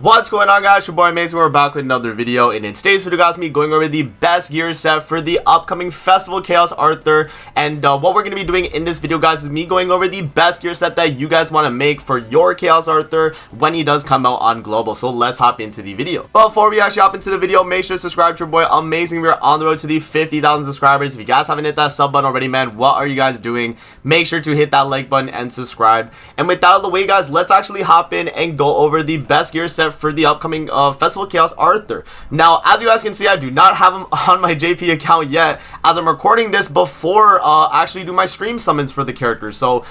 What's going on, guys? Your boy Mason. We're back with another video, and in today's video, guys, me going over the best gear set for the upcoming Festival Chaos Arthur. And what we're going to be doing in this video, guys, is me going over the best gear set that you guys want to make for your Chaos Arthur when he does come out on Global. So let's hop into the video. Before we actually hop into the video, make sure to subscribe to your boy Amazing. We're on the road to the 50,000 subscribers. If you guys haven't hit that sub button already, man, what are you guys doing? Make sure to hit that like button and subscribe. And with that out of the way, guys, let's actually hop in and go over the best gear set for the upcoming Festival Chaos Arthur. Now, as you guys can see, I do not have him on my JP account yet, as I'm recording this before I actually do my stream summons for the character. So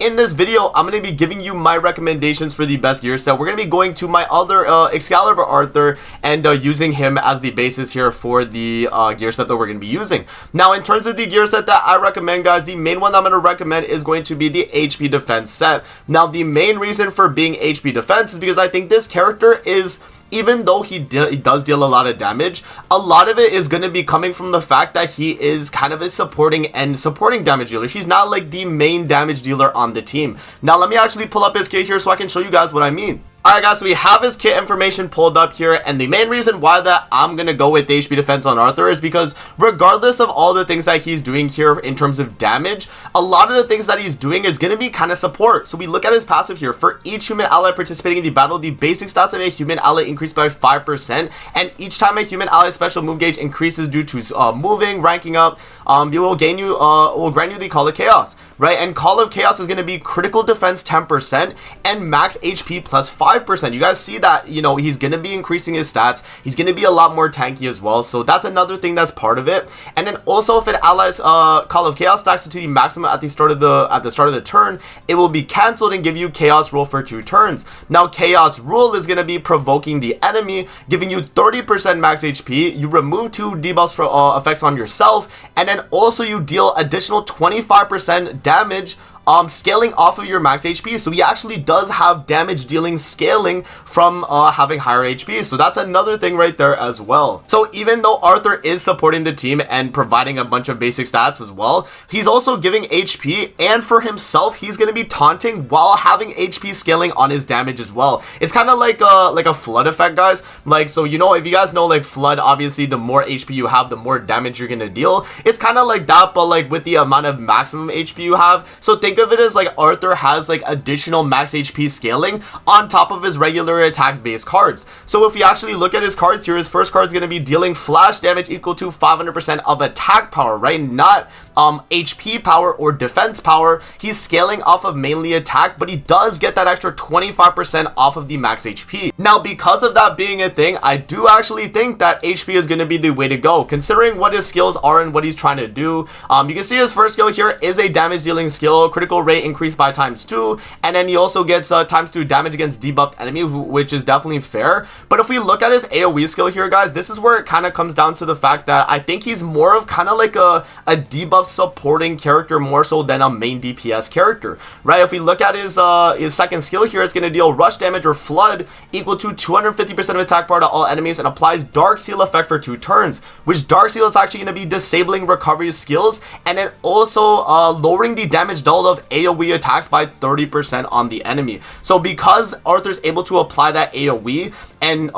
in this video, I'm going to be giving you my recommendations for the best gear set. We're going to be going to my other Excalibur Arthur and using him as the basis here for the gear set that we're going to be using. Now, in terms of the gear set that I recommend, guys, the main one that I'm going to recommend is going to be the HP defense set. Now, the main reason for being HP defense is because I think this character is, even though he does deal a lot of damage, a lot of it is going to be coming from the fact that he is kind of a supporting damage dealer. He's not like the main damage dealer on the team. Now, let me actually pull up his kit here so I can show you guys what I mean. Alright, guys, so we have his kit information pulled up here, and the main reason why that I'm going to go with HP defense on Arthur is because regardless of all the things that he's doing here in terms of damage, a lot of the things that he's doing is going to be kind of support. So we look at his passive here. For each human ally participating in the battle, the basic stats of a human ally increase by 5%, and each time a human ally special move gauge increases due to moving, ranking up, will grant you the Call of Chaos, right? And Call of Chaos is going to be critical defense 10% and max HP plus 5%. You guys see that, you know, he's going to be increasing his stats. He's going to be a lot more tanky as well. So that's another thing that's part of it. And then also, if an ally's Call of Chaos stacks to the maximum at the start of the turn, it will be cancelled and give you Chaos Rule for 2 turns. Now, Chaos Rule is going to be provoking the enemy, giving you 30% max HP. You remove 2 debuffs effects on yourself, and then also you deal additional 25% damage scaling off of your max HP. So he actually does have damage dealing scaling from having higher HP. So that's another thing right there as well. So even though Arthur is supporting the team and providing a bunch of basic stats as well, he's also giving HP, and for himself, he's going to be taunting while having HP scaling on his damage as well. It's kind of like a flood effect, guys. Like, so, you know, if you guys know, like, flood, obviously the more HP you have, the more damage you're going to deal. It's kind of like that, but like with the amount of maximum HP you have. So think of it as like Arthur has like additional max HP scaling on top of his regular attack based cards. So if you actually look at his cards here, his first card is going to be dealing flash damage equal to 500% of attack power, right? Not HP power or defense power. He's scaling off of mainly attack, but he does get that extra 25% off of the max HP. Now, because of that being a thing, I do actually think that HP is going to be the way to go, considering what his skills are and what he's trying to do. You can see his first skill here is a damage dealing skill, critical rate increased by ×2, and then he also gets ×2 damage against debuffed enemy, which is definitely fair. But if we look at his AoE skill here, guys, this is where it kind of comes down to the fact that I think he's more of kind of like a debuff supporting character more so than a main DPS character, right? If we look at his second skill here, it's going to deal rush damage or flood equal to 250% of attack power to all enemies, and applies Dark Seal effect for 2 turns, which Dark Seal is actually going to be disabling recovery skills, and then also lowering the damage dealt of AoE attacks by 30% on the enemy. So because Arthur's able to apply that AoE and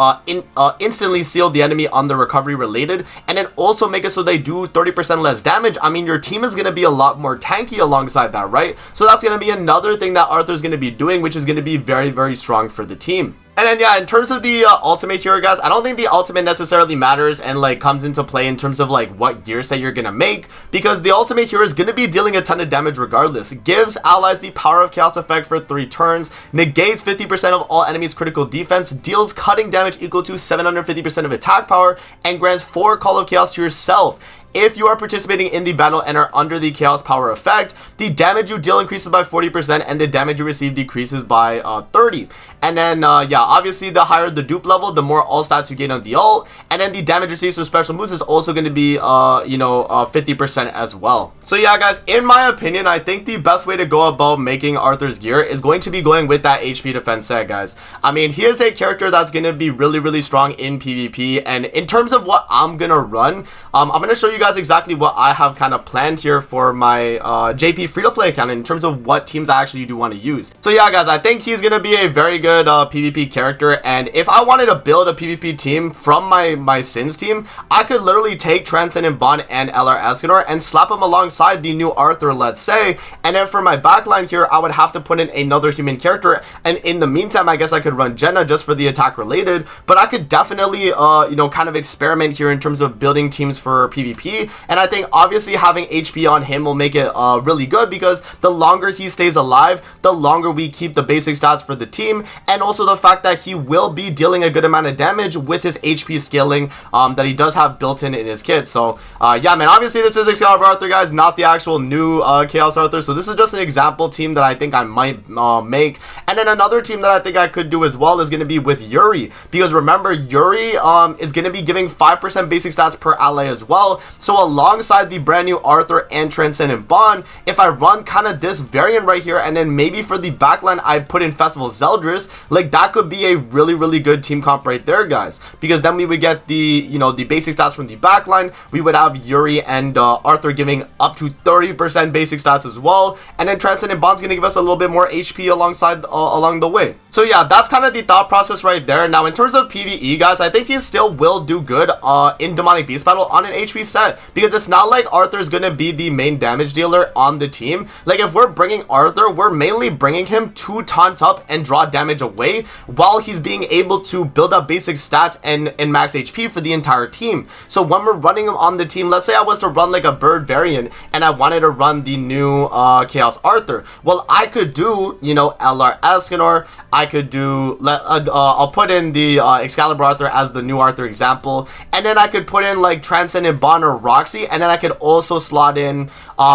instantly seal the enemy on the recovery related, and then also make it so they do 30% less damage, I mean, your team is going to be a lot more tanky alongside that, right? So that's going to be another thing that Arthur's going to be doing, which is going to be very, very strong for the team. And then, yeah, in terms of the ultimate here, guys, I don't think the ultimate necessarily matters and like comes into play in terms of like what gear set you're gonna make, because the ultimate here is gonna be dealing a ton of damage regardless. It gives allies the power of chaos effect for 3 turns, negates 50% of all enemies critical defense, deals cutting damage equal to 750% of attack power, and grants 4 Call of Chaos to yourself. If you are participating in the battle and are under the Chaos Power effect, the damage you deal increases by 40% and the damage you receive decreases by 30%. And then, yeah, obviously the higher the dupe level, the more all stats you gain on the ult. And then the damage received through special moves is also going to be, 50% as well. So yeah, guys, in my opinion, I think the best way to go about making Arthur's gear is going to be going with that HP defense set, guys. I mean, he is a character that's going to be really, really strong in PvP. And in terms of what I'm going to run, I'm going to show you you guys exactly what I have kind of planned here for my JP free-to-play account in terms of what teams I actually do want to use. So yeah, guys, I think he's gonna be a very good PvP character, and if I wanted to build a PvP team from my Sins team, I could literally take Transcendent Bond and LR Escanor and slap them alongside the new Arthur, let's say, and then for my backline here, I would have to put in another human character, and in the meantime, I guess I could run Jenna just for the attack related, but I could definitely, you know, kind of experiment here in terms of building teams for PvP, and I think obviously having HP on him will make it really good, because the longer he stays alive, the longer we keep the basic stats for the team, and also the fact that he will be dealing a good amount of damage with his HP scaling that he does have built in his kit. So yeah, man, obviously this is Excalibur Arthur, guys, not the actual new Chaos Arthur, so this is just an example team that I think I might make. And then another team that I think I could do as well is going to be with Yuri, because remember, Yuri is going to be giving 5% basic stats per ally as well. So alongside the brand new Arthur and Transcendent Bond, if I run kind of this variant right here, and then maybe for the backline I put in Festival Zeldris, like that could be a really good team comp right there, guys, because then we would get the, you know, the basic stats from the backline. We would have Yuri and Arthur giving up to 30% basic stats as well, and then Transcendent Bond's gonna give us a little bit more HP alongside along the way. So yeah, that's kind of the thought process right there. Now in terms of PvE, guys, I think he still will do good in Demonic Beast Battle on an HP set, because it's not like Arthur's gonna be the main damage dealer on the team. Like if we're bringing Arthur, we're mainly bringing him to taunt up and draw damage away while he's being able to build up basic stats and max HP for the entire team. So when we're running him on the team, let's say I was to run like a bird variant and I wanted to run the new Chaos Arthur, well, I could do, you know, LR Escanor, I could do, I'll put in the Excalibur Arthur as the new Arthur example, and then I could put in like Transcendent Bond or Roxy, and then I could also slot in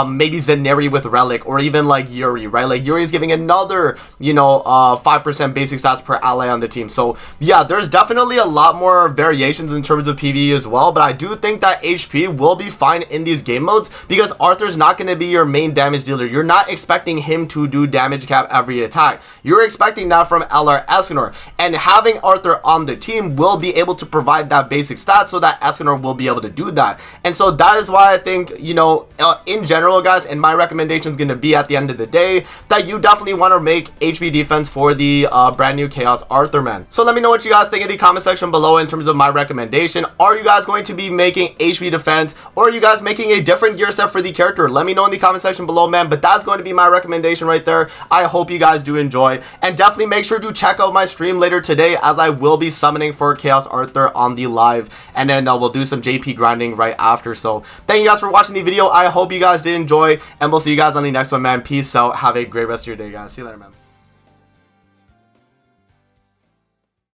maybe Zeneri with Relic, or even like Yuri, right? Like Yuri is giving another, you know, 5% basic stats per ally on the team. So yeah, there's definitely a lot more variations in terms of PvE as well, but I do think that HP will be fine in these game modes, because Arthur's not going to be your main damage dealer. You're not expecting him to do damage cap every attack. You're expecting that from LR Escanor, and having Arthur on the team will be able to provide that basic stat so that Escanor will be able to do that. And so that is why I think, you know, in general, guys, and my recommendation is going to be at the end of the day that you definitely want to make HP defense for the brand new Chaos Arthur, man. So let me know what you guys think in the comment section below in terms of my recommendation. Are you guys going to be making HP defense, or are you guys making a different gear set for the character? Let me know in the comment section below, man, but that's going to be my recommendation right there. I hope you guys do enjoy, and definitely make sure to check out my stream later today, as I will be summoning for Chaos Arthur on the live, and then we'll do some JP grinding right after. So thank you guys for watching the video. I hope you guys did enjoy, and we'll see you guys on the next one, man. Peace out. Have a great rest of your day, guys. See you later, man.